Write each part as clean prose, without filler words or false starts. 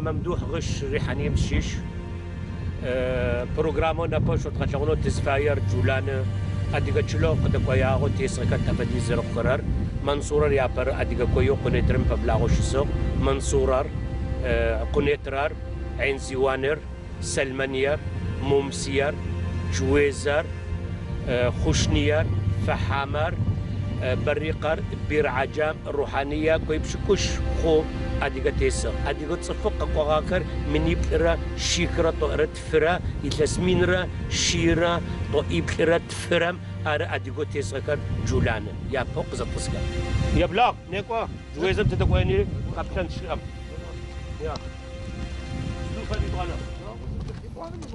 ممدوح غش ريحاني مشيش بروغرامونا باش تغلغنو تزفاير جولان اديغا تشلو قد كوياغو تيسكا تفدي زر قرار منصورر يابر اديغا كويو قنيترم ببلاغوش سو منصورر قنيترار عين زيوانر سلمانير مومسير جويزر خوشنير فحامر بريقر بير عجام روحانية كوي بشكوش خو أديغا تيسا أديغا تصفق قواغاكر من يبلرا شيكرا طو تفرا يتلسمينرا شيرا طو يبلرا تفرم أرى أديغا تيسا كر جولانا يا فوق زتسكا يا بلاغ نيكوا جويزم تتقويني قبشان شرم يا سلوفا دي طوانا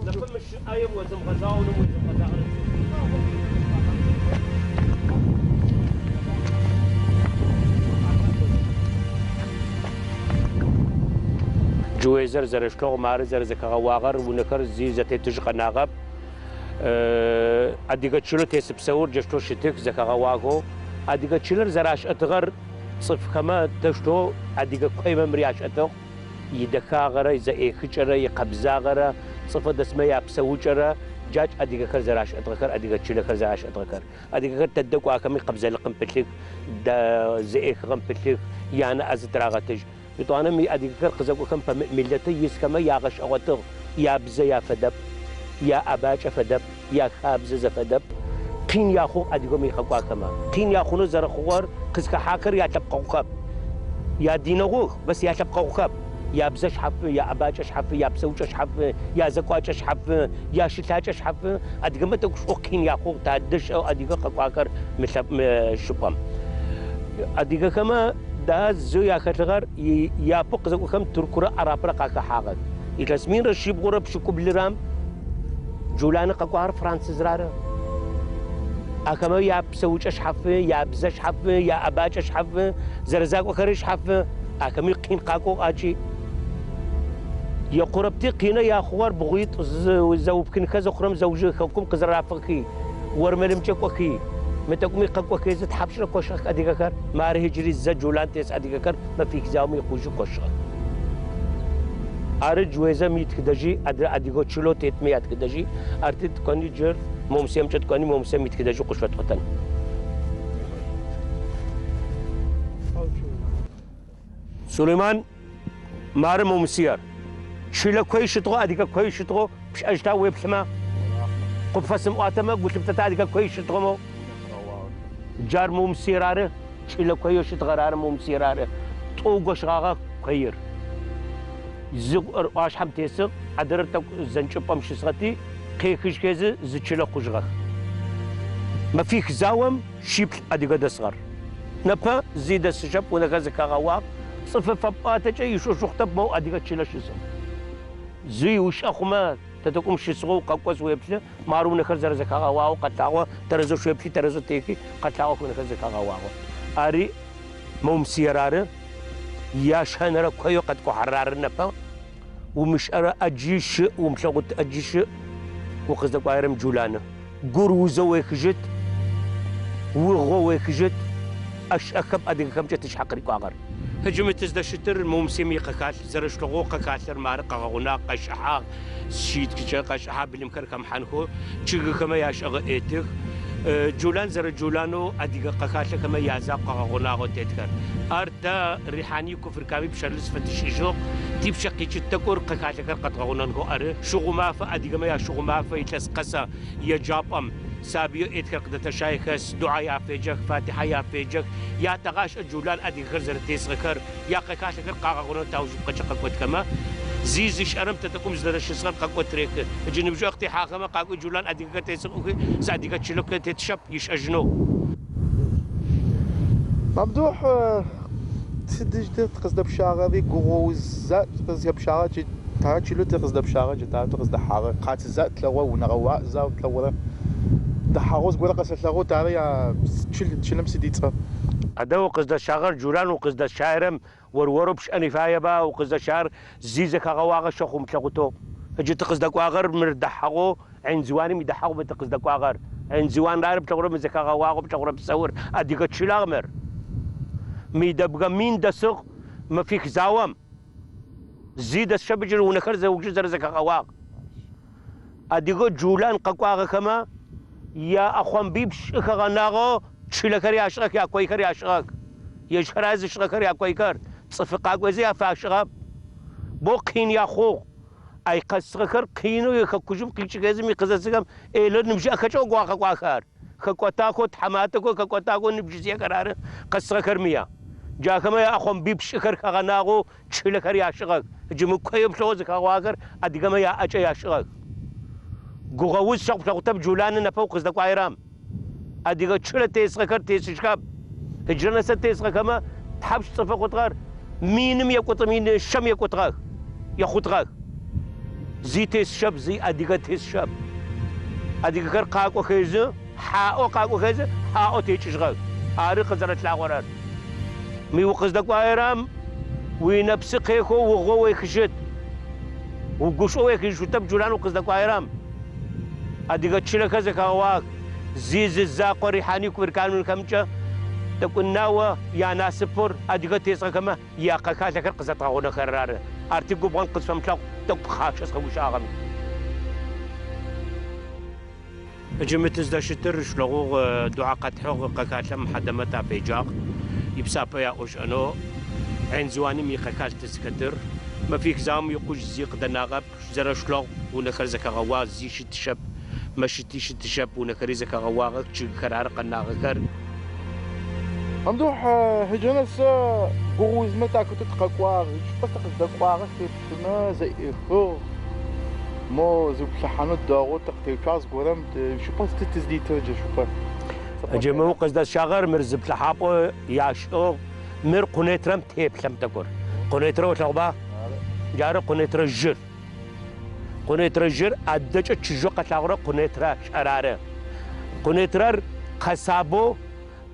نفهم الشقايم وزم غزاون وزم غزاون جويزر زرشتو مار زرزكا واغر ونكر زي زتي تجقا ناغب اديغا تشلو تيسب سور جشتو شتك زكا واغو اديغا تشلر زراش اتغر صف كما تشتو اديغا كوي ممرياش اتو يدكا غرا زي خجرا يقبزا غرا صف دسما يا بسوجرا جاج اديغا كر زراش اتغكر اديغا تشلو كر زراش اتغكر اديغا كر تدقوا كمي قبزا لقمبتلك دا زي خغمبتلك يعني ازتراغتج يطوانا مي أديكر قزقو كم ملتي يسكما يا غش أوتر يا بزا يا فدب يا أباج فدب يا خابز فدب قين يا خو أديكو مي خقوا كما قين يا خو نزر خوار قزك حاكر يا تبقى خب يا دينغو بس يا تبقى خب يا بزش حف يا أباج حف يا بسوج حف يا زكواج حف يا شتاج حف أديكو ما تقول قين يا خو تعدش أو أديكو خقوا مثل شبام أديكو كما ده زويا كتغر يا فوق زكو كم تركورا أرابرا قاكا حاغد يتسمين رشيب غرب شكو بلرام جولانا قاكوار فرانسيز رارا أكما يا بسوج أشحف يا بزش حف يا أباج أشحف زرزاق وخرج حف أكمل قين قاكو آجي يا قربتي قينا يا خوار بغيط زوب كن كذا خرم زوجي خكم قزرافقي ورملمجك وكي متى قومي قاكو كيزت حبشنا كوشخ أديكا كار ما رهجري زجولان تيس أديكا كار ما فيك زاومي خوشو كوشخ أرد جويزة ميت كدجي أديكو تشلو تيتمي أد كدجي أرتد كوني جر مومسيم جد كوني مومسيم ميت كدجي قشفت قتن سليمان مار مومسيار شيلا كويس شتغو أديكا كويس شتغو بش أجتا ويبحما قفصم واتما قلت بتتا أديكا كويس شتغو جار مومسيراره شيلا كويس شتغرار مومسيراره طوغش غاغا كوير زق واش حم تيسق عدرت زنجبم شسغتي قيكش كيز زچلا خوجغ ما فيك زاوم شيبل اديغا دصغر نبا زيد السجب ولا غزكا غوا صفف فباتا يشو شختب مو اديغا تشلا شسم زي وش اخما تتقوم شسغو ققوس ويبل مارو نخر زرزكا غوا قطاوا ترزو شيبل ترزو تيكي قطاوا كن غزكا غوا اري مومسيراره يا شانرا كويو قد كو حرار نبا ومش أرى أجيش ومشغلت أجيش وقصدك وعيرم جولانا قرو زوي خجت وغوي خجت أكب أديك كم جت تشحق ريكو عقر هجمت تزدا شتر مومسيمي قكال زرش لغو قكال مارق غونا قشحا شيت كشا قشحا بالمكر كم حنكو تشيغ كما ياشغ إيتك جولان زر جولانو أديك قكال كما يازاق غونا غوتيتكر أرتا ريحاني كفر كامي بشرلس فتشيجوق تيب شقي تتكور قكاتكر قد غونان هو أره شغمافة أديكما يا شغمافة يتسقسا يا جابم سابيو إتكر قد تشايخس دعاء يا فيجك فاتحة يا فيجك يا تغاش الجولان أديك غرزر تيسغكر يا قكاتكر قاقا غونان تاوجب قشقك وتكما زيزش أرم تتكم زدرش صغر قاقو تريك جنب جو اختي حاكما قاقو جولان أديك تيسغوكي زاديك تشلوك تتشب يش أجنو ممدوح تدج تقصد بشارة ذي جوزات تقصد بشارة جد تعرف شلو تقصد بشارة جد تعرف تقصد حارة قات زات تلوى ونغواء زاو تلوى ده حاروز قولا قصد تلوى تعرف يا شلم سديتها هذا قصد شاغر جولان وقصد شاعرم ورورو بش أنفايا با وقصد شاعر زيزك غواغ شخو مشغوتو جد تقصد قواغر مردحقو عين زواني مدحقو بتقصد قواغر عين زوان رارب تقرب مزكا غواغو بتقرب بصور أديك تشلاغمر ميدبغا مين دسق ما فيك زاوم زيد الشبجر ونكر زوج زرزك غواق أديكو جولان قاقواغ كما يا أخوان بيبش كغناغو تشيلكري أشغك يا كويكري أشغك يا شراز أشغكر يا كويكر تصفق أقوزي أفاشغب بو قين يا خو أي قصغكر قينو يككجم قيش كازم يقزسكم إيلو نمشي أكشو قواق قواخر كقوتاكو تحماتكو كقوتاكو نمشي زي قرار قصغكر ميا جاكما يا أخوان بيبش كغناغو تشيلكري أشغك جمو كويب شوزك أغواكر أديكما يا أجا يا أشغك غوغوز شق شقتب جولان نفوق زدق عيرام أديكا تشلا تيسغكر تيسشكاب هجرنا ست تيسغكما تحبش صفا قطغار مينم يقط مين شم يقطغار يخطغار زي تيسشاب زي أديكا تيسشاب أديكا كر قاقو خيزو حاقو قاقو خيزو حاقو تيشغار آري قزرت لاغورار ميوق زدق عيرام وينبسي قيخو وغو ويخشت وقشو ويخشت تب جولان وقزدق عيرام أديكا تشيلا كذا كواك زيز الزاق وريحاني كبر كانوا كمشة تقول ناوى يا ناس بور أديكا تيسا كما يا قاكا لكر قزة طاغونا خرار أرتيقو بغان قصة مشاق تقول خاكشة سخوش آغامي جمت ازدا شتر شلغو دعا قطحوغ قاكا لم حدمتا بيجاق يبسابا يا أوش أنو عين زواني مي قاكا تسكتر ما فيك زام يقوش زيق دناغب زرا شلغ ونخر زكا غواز زي شتشب ما شتي شاب ونكريزك غواغك تشي كرار قناغكر ممدوح هجنس غوز متى كنت تقواغ بس تقواغ في ما زي خو مو زي بلحانو داغو تقتيكاز قرم شو باس تتزدي توجه شو باس جمو قصد شاغر مرز بلحاقو ياشو مر قنيترم تيب لم تكر قنيترو تلغبا جار قنيتر جر قنيتر جر أدجا تشجو قتلاغرا قنيترا شرارة قنيترا قصابو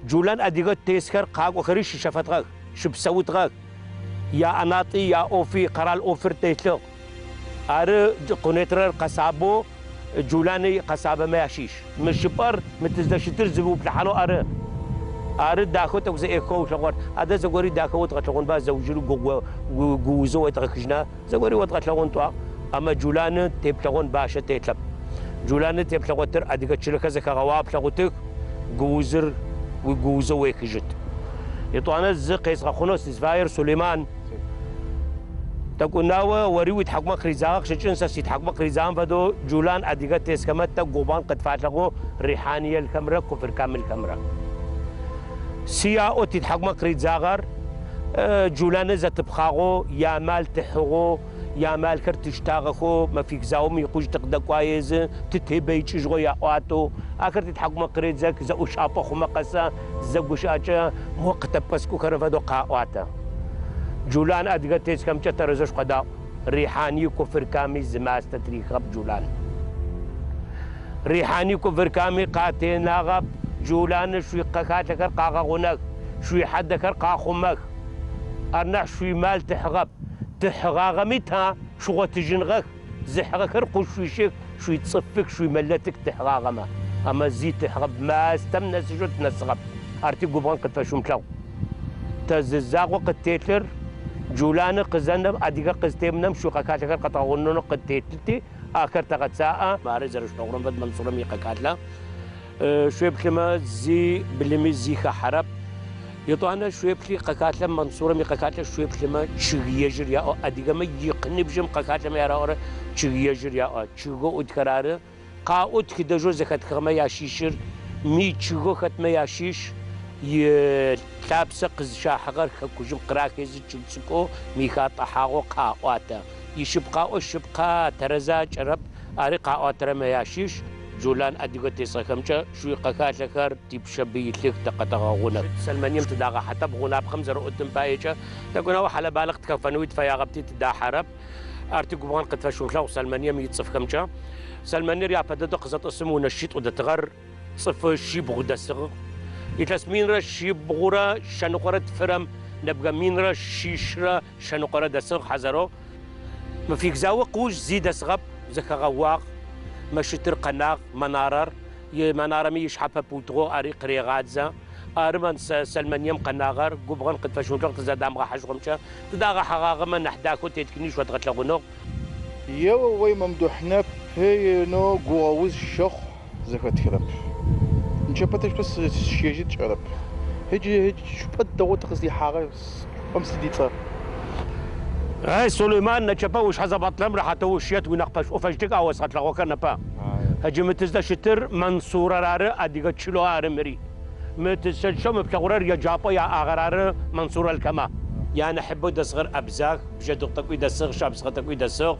جولان أديغا تيسكر قاق وخريش شفتغاك شبسوتغاك يا أناطي يا أوفي قرال أوفر تيتلغ أر قنيترا قصابو جولاني قصابة ما يشيش مش بار متزدشتر زبو بلحانو أر داخو تقزي إيكو شغور هذا زغوري داخو تغتلغون با زوجلو غوزو ويتغكجنا زغوري وتغتلغون توا أما جولان تبلغون باشا تيتلب جولان تبلغوتر أديكا تشلكا زكا غواب لغوتك غوزر وغوزو ويكجت يطوانا زقيس غخونوس زفاير سليمان تقول ناوى وريو يتحكم خريزاق شجن ساس يتحكم خريزان فدو جولان أديكا تيسكمت تقوبان قد فاتلغو ريحانية الكاميرا كفر كامل الكاميرا سياء تتحكم خريزاغر جولان زتبخاغو يا مال تحغو يا مال كرتشتاغخو ما فيك زاوم يقوج تقدا كويس تتبي تشغو يا اواتو اكر تتحكم قريزك زو شابو خما قسا زغوشاچا وقت بسكو كرفدو قاواتا جولان ادغتيس كم ترزش قدا ريحاني كفر كامي زماست تريخب جولان ريحاني كفر كامي قاتينا غب جولان شوي قاكاتكر قاغونك شوي حدكر قاخمك ارنح شوي مال تحغب تحغاغمتها شو تجنغك زحغكر قول شوي شيك شوي تصفك شوي ملتك تحغاغما اما زي تحغب ما استمنا سجود نسغب ارتي قبان قد فشوم تلو تززاغ وقد تيتلر جولان قزنب اديقا قزتيمنم شو قاكاتكر قطاغنون قد تيتلتي اكر تغت ساعة ماري زرش نغرم بد منصورة ميقا كاتلا شوي بكما زي بلمي زي حرب يطوانا شوي بلي قاكاتلا منصورة مي قاكاتلا شوي بلما تشغيجر يا اديقا ما يقني بجم قاكاتلا ما يراورا تشغيجر يا تشغو ودكرار قاوت كدجو زكات كما ياشيشر مي تشغو ختما ياشيش يتلابس قز شاحغر كوجم قراكيز تشلسكو ميكا طحاغو قاواتا يشبقا وشبقا ترزا جرب اري قاوات ما ياشيش جولان أديكو تيساكمشا شوي قاكاتكر تيب شبي لك تقطغونا سلمانيم تداغا حتى بغونا بخمزر قدام بايجا تقولنا وحلا بالغ تكفنويت فيا غبتي تدا حرب ارتيكو بغان قد فشوشلا سلمانيم يتصف كمشا سلمانير يا بدو قزط اسمو نشيط ودا تغر صف شي بغدا سغ يتلاس مين را شي بغورا شنقرة فرم نبقى مين را شيشرا شنقرة دسغ حزرو ما فيك زاوة قوش زيد سغب زكا غواق مشتر قناق منارر منارة ميش حبا بوتغو أري قريغادزا أرمان سلمانيم قناغر قبغن قد فشون لغت زادام غاحش غمشة تداغا حغاغما نحداكو تيتكنيش وتغتلغنو يو وي ممدوحنا هي نو قواوز شخ زكوة كرب نشبتش بس شيجي تشرب هجي شو بدو تقصدي حاجة بمس ديتا هاي سليمان نشبا وش حزبط لم راح توشيت ونقفش وفجتك او وسط لغوكا نبا هجي متزدا شتر منصور رار اديغا تشلو ارمري متسلشم بتغرر يا جابا يا اغرار منصور الكما يعني حبو دصغر ابزاك بجدو تقوي دصغ شاب صغر تقوي دصغ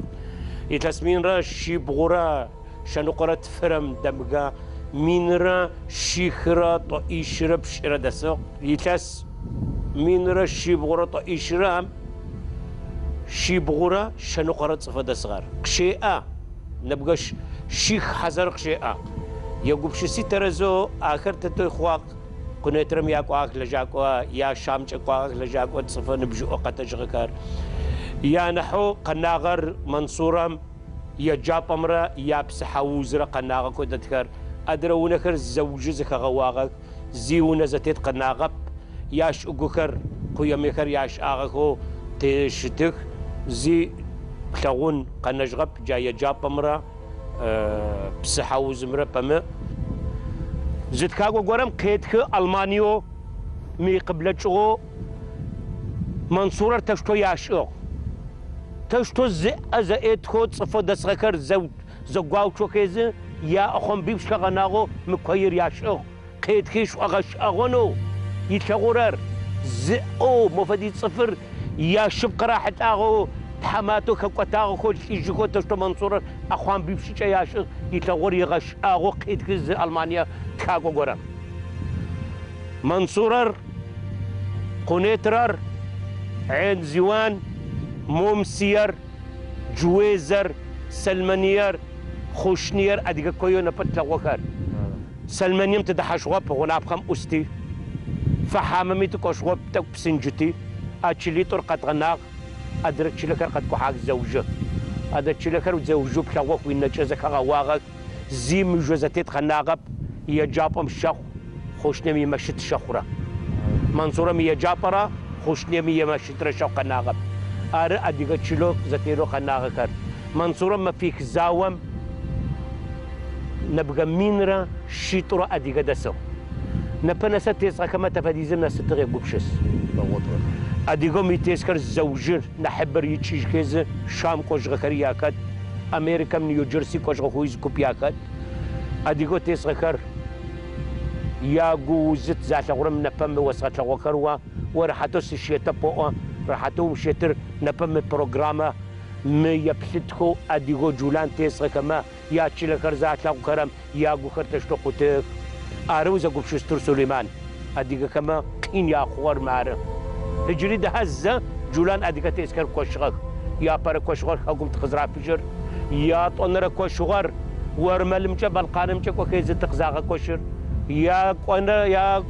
يتسمين را شي بغورا شنو قرات فرم دمغا مين را شيخرا تو ايشرا بشرا دصغ يتس مين را شي بغورا تو ايشرا شي بغورا شنو قرات صفا دصغر قشيئة نبغاش شيخ حزر قشيئة يقوب شسي ترزو آخر تتوي خواق كنترم ياكو آخ لجاكوا يا شامچ آخ لجاكوا تصفى نبجو أوقات جغكار يا نحو قناغر منصورم يا جابمرا يا بسحاوزرا قناغا كودتكر أدرونكر زوجزك غواغك زيونا زتيت قناغب ياش أقوكر قويا ميكر ياش آغاكو تشتك زي تغون قناجغب جايا جابمرا بسحاوز مرا بما زدكاغو غورم قيدك ألمانيو مي قبلتشغو منصورة تشتو ياشو تشتو زئتكو تصفو دسغكر زقواو شوكيز يا أخم بيبش كغناغو مكوير ياشو قيدكيش وغش أغنو يتغورر زئو مفدي صفر يا شبق راحت أغو حماتو كقطاغو كل يجيكو تشتو منصورة أخوان بيبش ياشو يتغور يغش أغو قيدكيز ألمانيا تكاغو غورم منصورر قنيترر عين زوان مومسير جويزر سلمانير خوشنير اديك كويو نبت لغوكر سلمانيم تدحش غوب غناب خم أستي فحاممي تكوش غوب تك بسنجتي اتشلي طرقت غناغ ادرك شلكر قد كوحاك زوجه ادرك شلكر وزوجو بلغوك وين نجزك غواغك زي مجوزتيت غناغب هي جابم الشخ خوشنيمي مشت شخورة منصورة مية جابرة خوشنيمي مشت رشاق غناغب أرى أديك تشلوك زتيرو خناغكر منصورة ما فيك زاوم نبغى مينرا شيطرة أديك دسو نبنسا تيسا كما تفاديزنا ستغي بوبشس أديكو ميتيسكر زوجر نحبر يتشيش كيز شام كوش غكر ياكد أمريكا نيو جيرسي كوش غخويز كوب ياكد أديكو تيسكر يا جوزت زات غرم نبم وسط لغوكر ورحتو سشيتا بوء رحتو مشيتر نبم برنامج مي يبسطكو أديكو جولان تيسغ كما يا تشيلكر زات لغوكرم يا غوكر تشتو قوتك أروز أقول شستر سليمان أديكو كما قين يا خوار مار هجري ده هزة جولان أديكو تيسكر كوشغك يا بار كوشغر أقوم تخزرع فجر يا طنر كوشغر ورملمجا بالقانمجا كوكيز تخزاغ كوشر يا قونا يا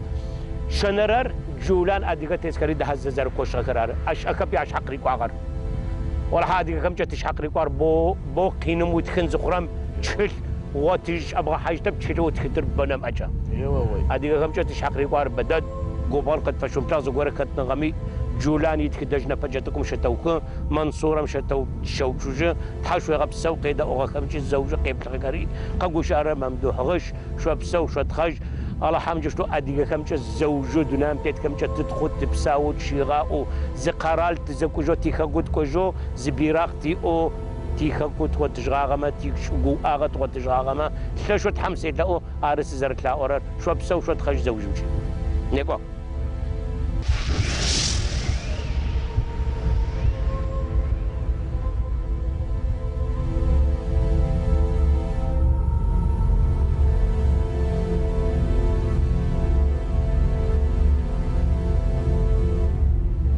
شنرر جولان أديك تسكري ده هززر كوش غرار أش أكبي أش حقري قاغر ولا هادي كم جت حقري قار بو قينم وتخن زخرم تشل واتش أبغى حاجة تبتشل وتخدر بنام أجا هادي كم جت حقري قار بدد قبال قد فشوم تلاز قارك نغمي جولان يتكدجنا بجتكم شتوك منصورة مشتو شوجة تحشوا غب سوق إذا أغا كمش الزوجة قبل غري قبل شهر ممدوح غش شو بسو شو تخج الله حمد شو أديك كمش الزوجة دنام تيت كمش تدخل تبساو تشيغاو زقرال تزكوجو تيخا قد كوجو زبيراقتي أو تيخا قد وتجغاغما تيك شو آغت وتجغاغما شو تحمسي له أرس زرت لا أورر شو بسو شو تخج زوجة نيكو